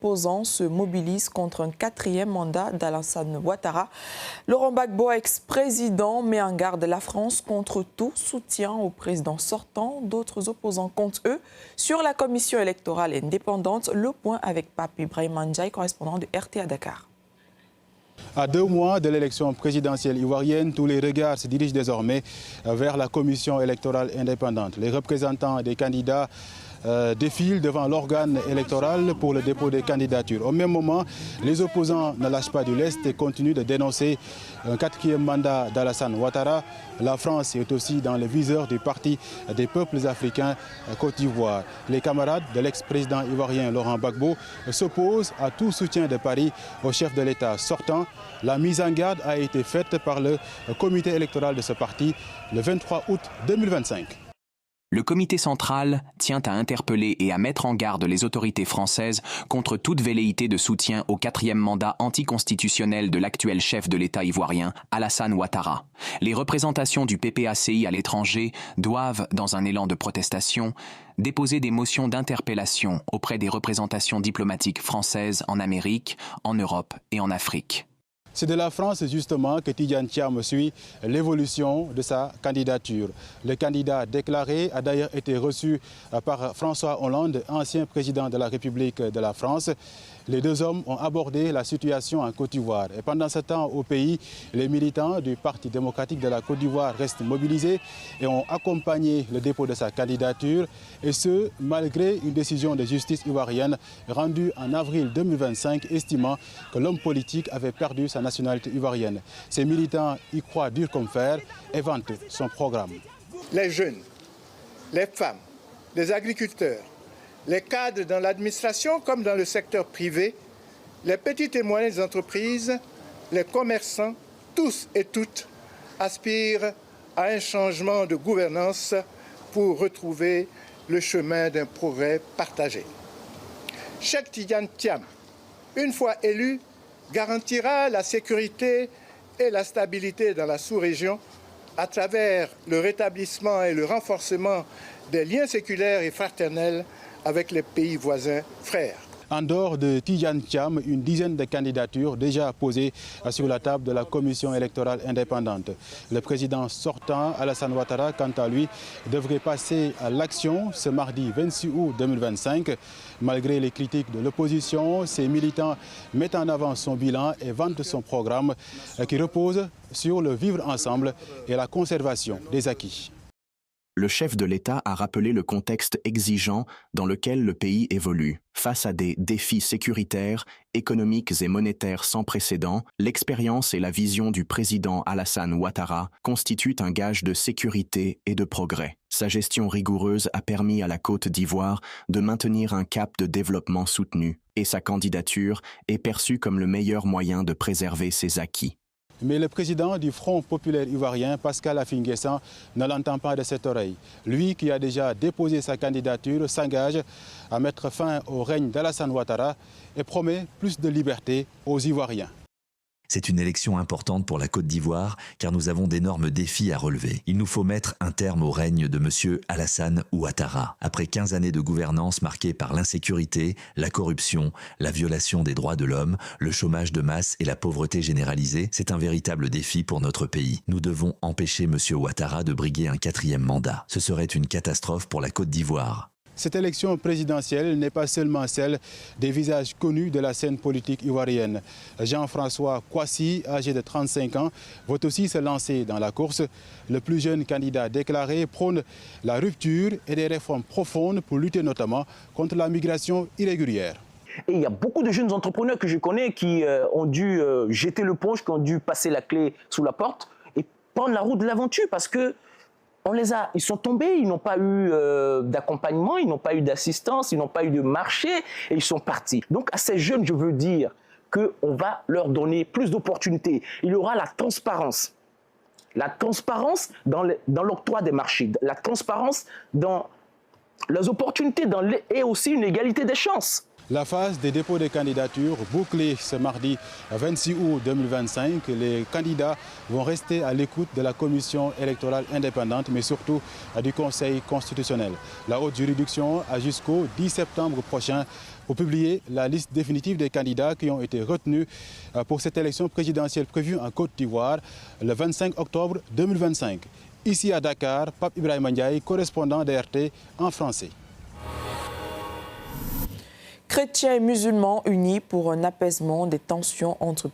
opposants se mobilisent contre un 4e mandat d'Alassane Ouattara. Laurent Gbagbo, ex-président, met en garde la France contre tout soutien au président sortant. D'autres opposants comptent, eux, sur la commission électorale indépendante. Le point avec Pape Ibrahim Ndiaye, correspondant de RT à Dakar. À 2 mois de l'élection présidentielle ivoirienne, tous les regards se dirigent désormais vers la commission électorale indépendante. Les représentants des candidats défilent devant l'organe électoral pour le dépôt des candidatures. Au même moment, les opposants ne lâchent pas du lest et continuent de dénoncer un 4e mandat d'Alassane Ouattara. La France est aussi dans le viseur du Parti des peuples africains Côte d'Ivoire. Les camarades de l'ex-président ivoirien Laurent Gbagbo s'opposent à tout soutien de Paris au chef de l'État sortant. La mise en garde a été faite par le comité électoral de ce parti le 23 août 2025. Le comité central tient à interpeller et à mettre en garde les autorités françaises contre toute velléité de soutien au 4e mandat anticonstitutionnel de l'actuel chef de l'État ivoirien, Alassane Ouattara. Les représentations du PPACI à l'étranger doivent, dans un élan de protestation, déposer des motions d'interpellation auprès des représentations diplomatiques françaises en Amérique, en Europe et en Afrique. C'est de la France justement que Tidjane Thiam suit l'évolution de sa candidature. Le candidat déclaré a d'ailleurs été reçu par François Hollande, ancien président de la République de la France. Les deux hommes ont abordé la situation en Côte d'Ivoire. Et pendant ce temps, au pays, les militants du Parti démocratique de la Côte d'Ivoire restent mobilisés et ont accompagné le dépôt de sa candidature. Et ce, malgré une décision de justice ivoirienne rendue en avril 2025, estimant que l'homme politique avait perdu sa nationalité ivoirienne. Ces militants y croient dur comme fer et vantent son programme. Les jeunes, les femmes, les agriculteurs, les cadres dans l'administration comme dans le secteur privé, les petites et moyennes entreprises, les commerçants, tous et toutes aspirent à un changement de gouvernance pour retrouver le chemin d'un progrès partagé. Cheikh Tidjane Thiam, une fois élu, garantira la sécurité et la stabilité dans la sous-région à travers le rétablissement et le renforcement des liens séculaires et fraternels avec les pays voisins frères. En dehors de Tidjane Thiam, une dizaine de candidatures déjà posées sur la table de la commission électorale indépendante. Le président sortant, Alassane Ouattara, quant à lui, devrait passer à l'action ce mardi 26 août 2025. Malgré les critiques de l'opposition, ses militants mettent en avant son bilan et vantent son programme qui repose sur le vivre ensemble et la conservation des acquis. Le chef de l'État a rappelé le contexte exigeant dans lequel le pays évolue. Face à des défis sécuritaires, économiques et monétaires sans précédent, l'expérience et la vision du président Alassane Ouattara constituent un gage de sécurité et de progrès. Sa gestion rigoureuse a permis à la Côte d'Ivoire de maintenir un cap de développement soutenu, et sa candidature est perçue comme le meilleur moyen de préserver ses acquis. Mais le président du Front populaire ivoirien, Pascal Affi-N'Guessan, ne l'entend pas de cette oreille. Lui, qui a déjà déposé sa candidature, s'engage à mettre fin au règne d'Alassane Ouattara et promet plus de liberté aux Ivoiriens. C'est une élection importante pour la Côte d'Ivoire car nous avons d'énormes défis à relever. Il nous faut mettre un terme au règne de M. Alassane Ouattara. Après 15 années de gouvernance marquées par l'insécurité, la corruption, la violation des droits de l'homme, le chômage de masse et la pauvreté généralisée, c'est un véritable défi pour notre pays. Nous devons empêcher M. Ouattara de briguer un 4e mandat. Ce serait une catastrophe pour la Côte d'Ivoire. Cette élection présidentielle n'est pas seulement celle des visages connus de la scène politique ivoirienne. Jean-François Kouassi, âgé de 35 ans, va aussi se lancer dans la course. Le plus jeune candidat déclaré prône la rupture et des réformes profondes pour lutter notamment contre la migration irrégulière. Et il y a beaucoup de jeunes entrepreneurs que je connais qui ont dû jeter l'éponge, qui ont dû passer la clé sous la porte et prendre la route de l'aventure parce que ils sont tombés, ils n'ont pas eu d'accompagnement, ils n'ont pas eu d'assistance, ils n'ont pas eu de marché et ils sont partis. Donc à ces jeunes, je veux dire qu'on va leur donner plus d'opportunités. Il y aura la transparence. La transparence dans l'octroi des marchés, la transparence dans les opportunités et aussi une égalité des chances. La phase des dépôts des candidatures bouclée ce mardi 26 août 2025. Les candidats vont rester à l'écoute de la commission électorale indépendante, mais surtout du Conseil constitutionnel. La haute juridiction a jusqu'au 10 septembre prochain pour publier la liste définitive des candidats qui ont été retenus pour cette élection présidentielle prévue en Côte d'Ivoire le 25 octobre 2025. Ici à Dakar, Pape Ibrahima Ndiaye, correspondant d'RT en français. Chrétiens et musulmans unis pour un apaisement des tensions entre